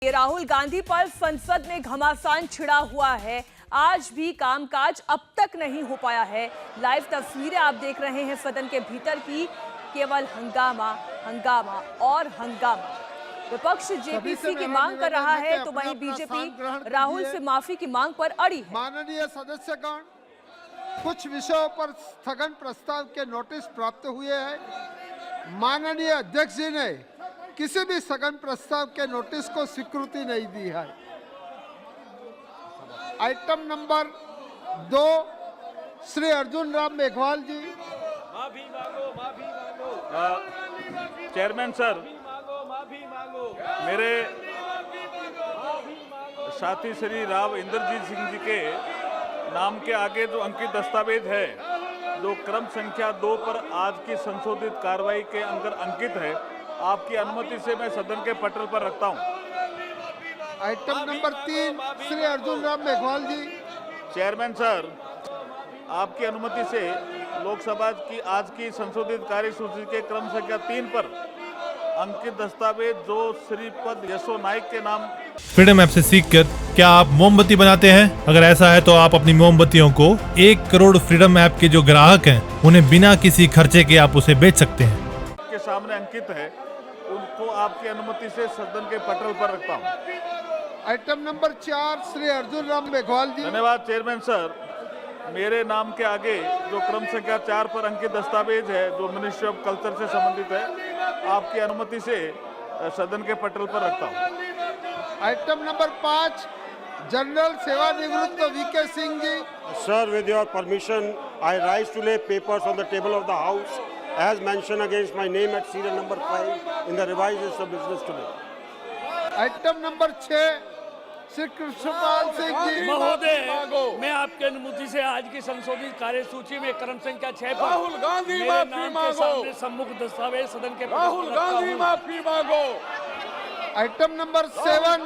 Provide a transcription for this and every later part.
राहुल गांधी पर संसद में घमासान छिड़ा हुआ है। आज भी कामकाज अब तक नहीं हो पाया है। लाइव तस्वीरें आप देख रहे हैं सदन के भीतर की, केवल हंगामा हंगामा और हंगामा। विपक्ष जेपीसी की मांग कर रहा है तो वहीं बीजेपी राहुल से माफी की मांग पर अड़ी है। माननीय सदस्यगण, कुछ विषयों पर स्थगन प्रस्ताव के नोटिस प्राप्त हुए हैं। माननीय अध्यक्ष जी ने किसी भी स्थगन प्रस्ताव के नोटिस को स्वीकृति नहीं दी है। आइटम नंबर 2, श्री अर्जुन राम मेघवाल जी। माफी मांगो। चेयरमैन सर, मेरे साथी श्री राव इंद्रजीत सिंह जी के नाम के आगे जो अंकित दस्तावेज है, जो क्रम संख्या 2 पर आज की संशोधित कार्रवाई के अंदर अंकित है, आपकी अनुमति से मैं सदन के पटल पर रखता हूं। आइटम नंबर 3, श्री अर्जुन राम मेघवाल जी। चेयरमैन सर, आपकी अनुमति से लोकसभा की आज की संशोधित कार्यसूची के क्रम संख्या 3 पर अंकित दस्तावेज जो श्रीपद यशो नाइक के नाम फ्रीडम ऐप से सीखकर क्या आप मोमबत्ती बनाते हैं? अगर ऐसा है तो आप अपनी मोमबत्तियों को 1 करोड़ फ्रीडम ऐप के जो ग्राहक हैं उन्हें बिना किसी खर्चे के आप उसे बेच सकते हैं। के सामने अंकित है, उनको आपकी अनुमति से सदन के पटल पर रखता हूं। आइटम नंबर 4, श्री अर्जुन राम मेघवाल जी। धन्यवाद चेयरमैन सर, मेरे नाम के आगे जो क्रम संख्या 4 पर अंकित दस्तावेज है, जो मिनिस्ट्री ऑफ कल्चर से संबंधित है, आपकी अनुमति से सदन के पटल पर रखता हूं। आइटम नंबर 5, जनरल सेवानिवृत्त VK Singh ji. Sir, with your permission, I rise to lay papers on the table of the House as mentioned against my name at serial number 5 in the revised list of business today. Item number 6, Shri Krishnapal Singh ji. महोदय, मैं आपके अनुमति से आज की संशोधित कार्यसूची में क्रम संख्या 6 पर राहुल गांधी मेरे माफी नाम के मांगो। सामने सम्मुख दस्तावेज सदन के राहुल गांधी माफी मांगो। आइटम नंबर 7,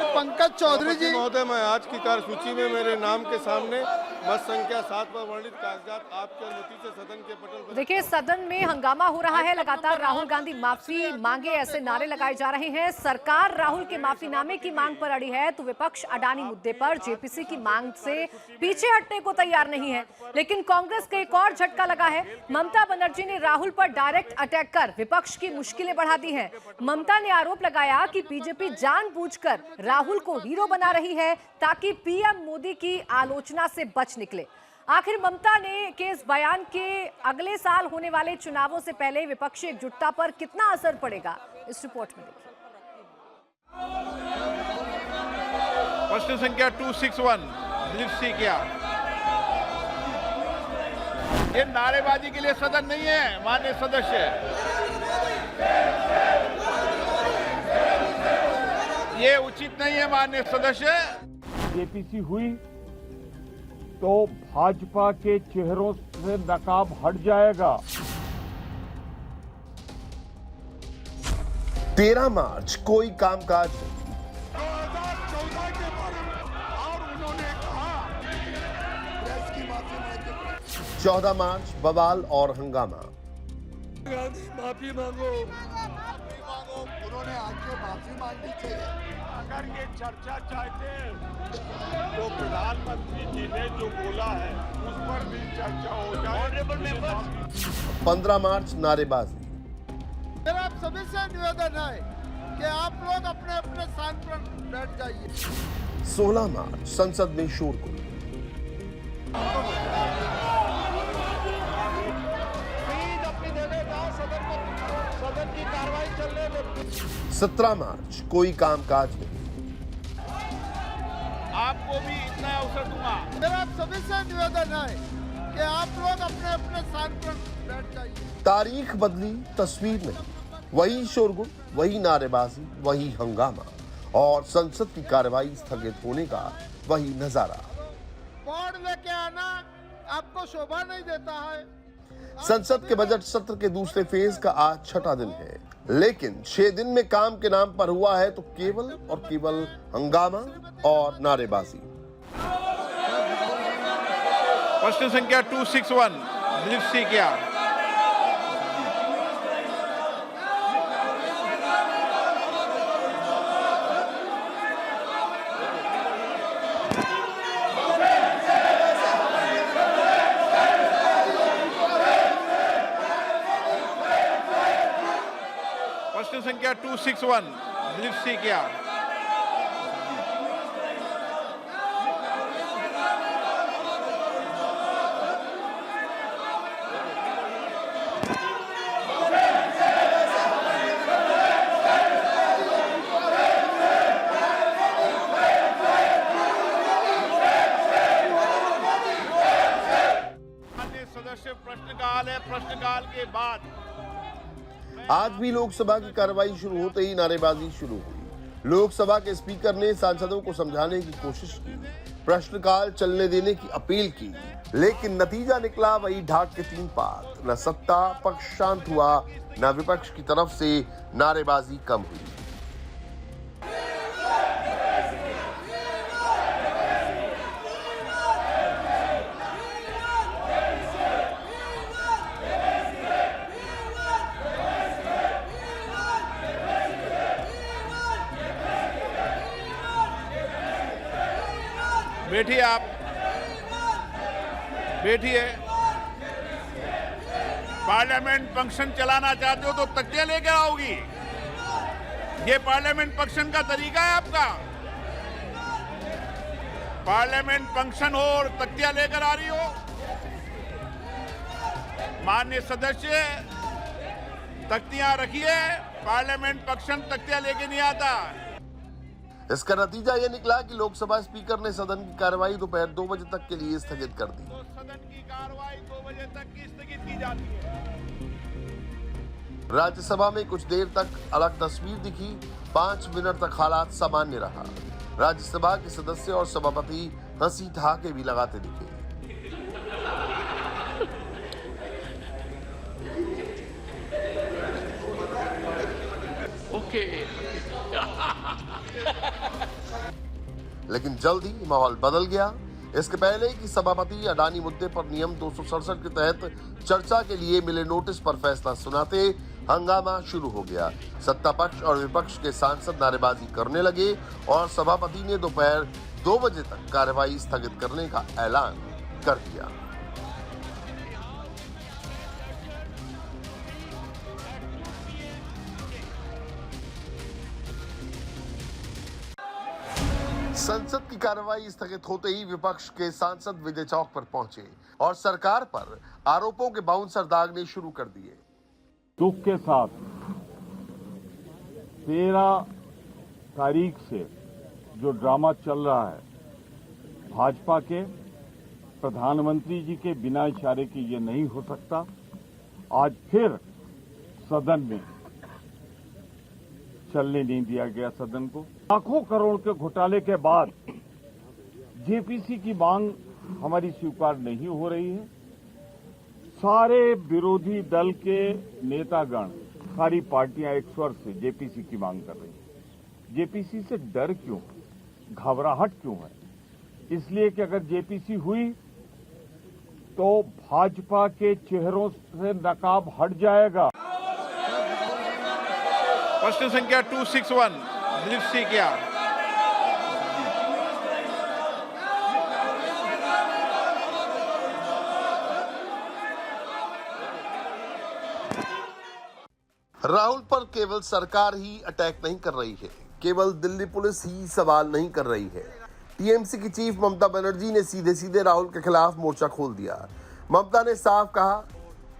पंकज चौधरी जी। महोदय, मैं आज की कार्यसूची में मेरे नाम के सामने मत संख्या 7 पर वर्णित कागजात आपकी अनुमति से सदन के पटल पर। देखिए, सदन में हंगामा हो रहा है। लगातार राहुल गांधी माफी मांगे ऐसे नारे लगाए जा रहे हैं। सरकार राहुल के माफीनामे की मांग पर अड़ी है तो विपक्ष अडानी मुद्दे पर जेपीसी की मांग से पीछे हटने को तैयार नहीं है। लेकिन कांग्रेस का एक और झटका लगा है। ममता बनर्जी ने राहुल पर डायरेक्ट अटैक कर विपक्ष की मुश्किलें बढ़ा दी हैं। ममता ने आरोप लगाया कि बीजेपी जानबूझकर राहुल को हीरो बना रही है ताकि पीएम मोदी की आलोचना से बच निकले। आखिर ममता ने के इस बयान के अगले साल होने वाले चुनावों से पहले विपक्षी एकजुटता पर कितना असर पड़ेगा, इस रिपोर्ट में देखिए। प्रश्न संख्या 261 लिप्सी किया। ये नारेबाजी के लिए सदन नहीं है माननीय सदस्य। ये उचित नहीं है माननीय सदस्य। जेपीसी हुई तो भाजपा के चेहरों से नकाब हट जाएगा। 13 मार्च कोई कामकाज नहीं। 2014 के बारे में और उन्होंने कहा प्रेस की माफी मांगे। 14 मार्च बवाल और हंगामा। माफी मांगो। उन्होंने आके माफी मांगी थी। अगर ये चर्चा चाहते हैं तो प्रधानमंत्री जी ने जो बोला है उस पर भी चर्चा हो जाए। 15 मार्च नारेबाजी। मेरा आप सभी से निवेदन है कि आप लोग अपने अपने स्थान पर बैठ जाइए। 16 मार्च संसद में शोरगुल। सदन की कार्रवाई चलने दो। 17 मार्च कोई कामकाज नहीं। आपको भी इतना अवसर दूंगा। मेरा आप सभी से निवेदन है कि आप लोग अपने अपने स्थान पर बैठ जाइए। तारीख बदली, तस्वीर नहीं। वही शोरगुल, वही नारेबाजी, वही हंगामा और संसद की कार्रवाई स्थगित होने का वही नजारा। बोर्ड लेके आना आपको शोभा नहीं देता है। संसद के बजट सत्र के दूसरे फेज का आज 6वां दिन है, लेकिन 6 दिन में काम के नाम पर हुआ है तो केवल और केवल हंगामा और नारेबाजी। प्रश्न संख्या 261 लिप्सी किया। संख्या 261 दिलीप सिंह क्या सदस्य प्रश्नकाल है। प्रश्नकाल के बाद आज भी लोकसभा की कार्रवाई शुरू होते ही नारेबाजी शुरू हुई। लोकसभा के स्पीकर ने सांसदों को समझाने की कोशिश की, प्रश्नकाल चलने देने की अपील की, लेकिन नतीजा निकला वही ढाक के 3 पात। न सत्ता पक्ष शांत हुआ, न विपक्ष की तरफ से नारेबाजी कम हुई। बैठिए आप, बैठिए। पार्लियामेंट फंक्शन चलाना चाहते हो तो तख्तियां लेकर आओगी। ये पार्लियामेंट फंक्शन का तरीका है आपका? पार्लियामेंट फंक्शन हो और तख्तियां लेकर आ रही हो? माननीय सदस्य, तख्तियां रखिए। पार्लियामेंट फंक्शन तख्तियां लेके नहीं आता। इसका नतीजा यह निकला कि लोकसभा स्पीकर ने सदन की कार्रवाई दोपहर 2 बजे तक के लिए स्थगित कर दी। तो सदन की कार्रवाई 2 बजे तक की स्थगित की जाती है। राज्यसभा में कुछ देर तक अलग तस्वीर दिखी। 5 मिनट तक हालात सामान्य रहा। राज्यसभा के सदस्य और सभापति हंसी ठहाके भी लगाते दिखे। लेकिन जल्द ही माहौल बदल गया। इसके पहले कि सभापति अडानी मुद्दे पर नियम 267 के तहत चर्चा के लिए मिले नोटिस पर फैसला सुनाते हंगामा शुरू हो गया। सत्ता पक्ष और विपक्ष के सांसद नारेबाजी करने लगे और सभापति ने दोपहर 2 बजे तक कार्रवाई स्थगित करने का ऐलान कर दिया। संसद की कार्रवाई स्थगित होते ही विपक्ष के सांसद विजय चौक पर पहुंचे और सरकार पर आरोपों के बाउंसर दागने शुरू कर दिए। दुख के साथ 13 तारीख से जो ड्रामा चल रहा है, भाजपा के प्रधानमंत्री जी के बिना इशारे के ये नहीं हो सकता। आज फिर सदन में चलने नहीं दिया गया सदन को। लाखों करोड़ के घोटाले के बाद जेपीसी की मांग हमारी स्वीकार नहीं हो रही है। सारे विरोधी दल के नेतागण, सारी पार्टियां एक स्वर से जेपीसी की मांग कर रही हैं। जेपीसी से डर क्यों, घबराहट क्यों है? इसलिए कि अगर जेपीसी हुई तो भाजपा के चेहरों से नकाब हट जाएगा। प्रश्न संख्या 261 दिलीप सिंह क्या राहुल पर केवल सरकार ही अटैक नहीं कर रही है, केवल दिल्ली पुलिस ही सवाल नहीं कर रही है। टीएमसी की चीफ ममता बनर्जी ने सीधे सीधे राहुल के खिलाफ मोर्चा खोल दिया। ममता ने साफ कहा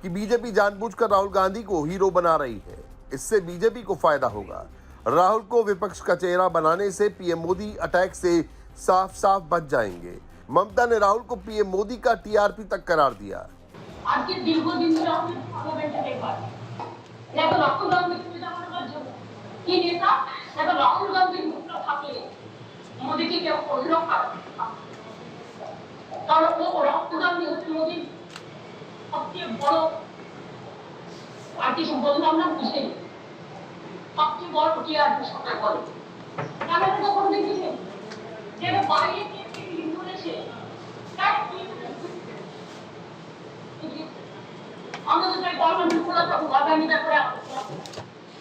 कि बीजेपी जानबूझकर राहुल गांधी को हीरो बना रही है। इससे बीजेपी को फायदा होगा। राहुल को विपक्ष का चेहरा बनाने से पीएम मोदी अटैक से साफ साफ बच जाएंगे। ममता ने राहुल को पीएम मोदी का टीआरपी तक करार दिया। आज के दीर्घदिन से রাহুল গান্ধীর মুখটা থাকলে মোদীকে কেউ অভিযোগ করে, কারণ রাহুল গান্ধী হচ্ছে মোদীর সবচেয়ে বড় পার্টি সম্পর্কে আমরা বুঝে নিই, সবচেয়ে বড় টিআরপি সরকার করে। আমরা তো কোনো দেখেছি যে বাইরে থেকে হিন্দু দেশে আমাদের তাই গভর্নমেন্ট গুলো তখন আগামী ব্যাপারে আলোচনা করছে।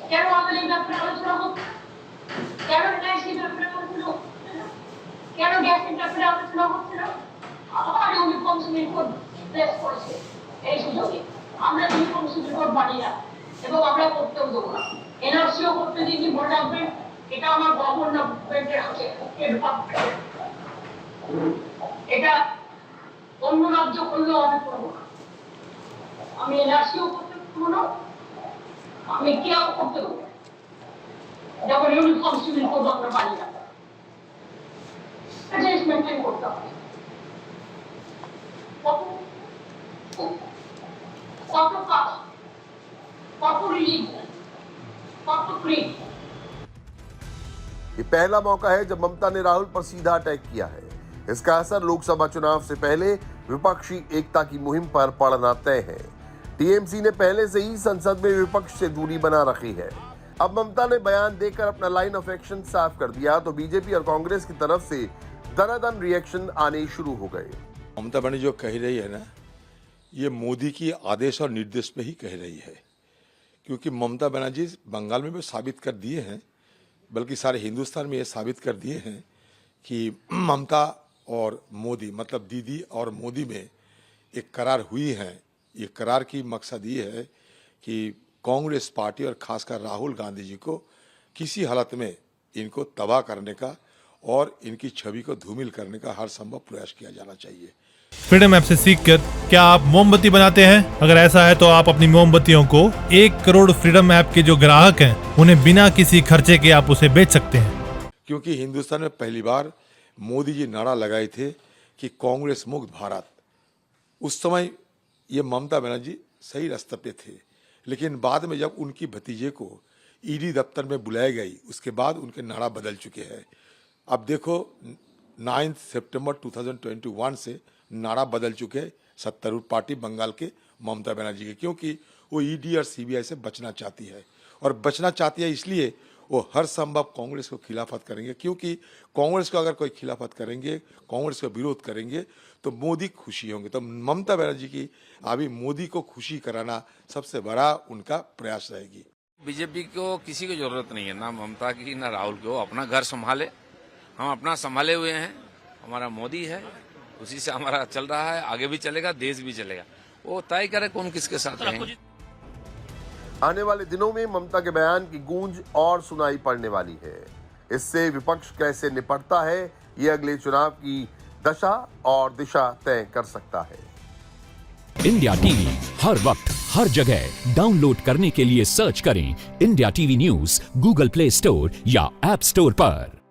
কেন আমাদের এই ব্যাপারে আলোচনা হচ্ছে? কেন গ্যাসের ব্যাপারে আলোচনা হচ্ছে না? কেন গ্যাসের ব্যাপারে আলোচনা হচ্ছে না? আবার ইউনিফর্ম সিভিল কোড প্রেস করেছে এই সুযোগে। আমরা ইউনিফর্ম সিভিল কোড মানি না এবং আমরা করতেও দেবো না। এনআরসিও করতে এটা আমার গভর্নমেন্টের হাতে এর পক্ষে এটা অন্য রাজ্য করলেও আমি করবো না আমি এনআরসিও করতে পারবো না আমি কেউ করতে পারবো যেমন ইউনিফর্ম সিভিল কোড আমরা পারি না এটা মেনটেন করতে হবে কত কাজ কত রিলিজ কত প্রিন্ट ये पहला मौका है जब ममता ने राहुल पर सीधा अटैक किया है। इसका असर लोकसभा चुनाव से पहले विपक्षी एकता की मुहिम पर पड़ना तय है। टीएमसी ने पहले से ही संसद में विपक्ष से दूरी बना रखी है। अब ममता ने बयान देकर अपना लाइन ऑफ एक्शन साफ कर दिया तो बीजेपी और कांग्रेस की तरफ से दनादन रिएक्शन आने शुरू हो गए। ममता बनर्जी जो कह रही है ना, ये मोदी की आदेश और निर्देश पे ही कह रही है, क्योंकि ममता बनर्जी बंगाल में भी साबित कर दिए हैं, बल्कि सारे हिंदुस्तान में ये साबित कर दिए हैं कि ममता और मोदी मतलब दीदी और मोदी में एक करार हुई है। ये करार की मकसद ये है कि कांग्रेस पार्टी और खासकर राहुल गांधी जी को किसी हालत में इनको तबाह करने का और इनकी छवि को धूमिल करने का हर संभव प्रयास किया जाना चाहिए। फ्रीडम ऐप से सीखकर क्या आप मोमबत्ती बनाते हैं? अगर ऐसा है तो आप अपनी मोमबत्तियों को 1 करोड़ फ्रीडम ऐप के जो ग्राहक हैं उन्हें बिना किसी खर्चे के आप उसे बेच सकते हैं। क्योंकि हिंदुस्तान में पहली बार मोदी जी नारा लगाए थे कि कांग्रेस मुक्त भारत। उस समय ये ममता बनर्जी सही रास्ते पे थे, लेकिन बाद में जब उनकी भतीजे को ईडी दफ्तर में बुलाया गई उसके बाद उनके नारा बदल चुके हैं। अब देखो 9 सितंबर 2021 से नारा बदल चुके हैं सत्तारूढ़ पार्टी बंगाल के ममता बनर्जी के, क्योंकि वो ईडी और सीबीआई से बचना चाहती है और बचना चाहती है इसलिए वो हर संभव कांग्रेस को खिलाफत करेंगे, क्योंकि कांग्रेस को अगर कोई खिलाफत करेंगे, कांग्रेस का विरोध करेंगे तो मोदी खुशी होंगे। तो ममता बनर्जी की अभी मोदी को खुशी कराना सबसे बड़ा उनका प्रयास रहेगी। बीजेपी को किसी की जरूरत नहीं है, ना ममता की ना राहुल की। वो अपना घर संभाले, हम अपना संभाले हुए हैं। हमारा मोदी है, उसी से हमारा चल रहा है, आगे भी चलेगा, देश भी चलेगा। वो तय करे कौन किसके साथ रहेंगे। आने वाले दिनों में ममता के बयान की गूंज और सुनाई पड़ने वाली है। इससे विपक्ष कैसे निपटता है ये अगले चुनाव की दशा और दिशा तय कर सकता है। इंडिया टीवी हर वक्त हर जगह डाउनलोड करने के लिए सर्च करें India TV news Google play store या ऐप स्टोर पर।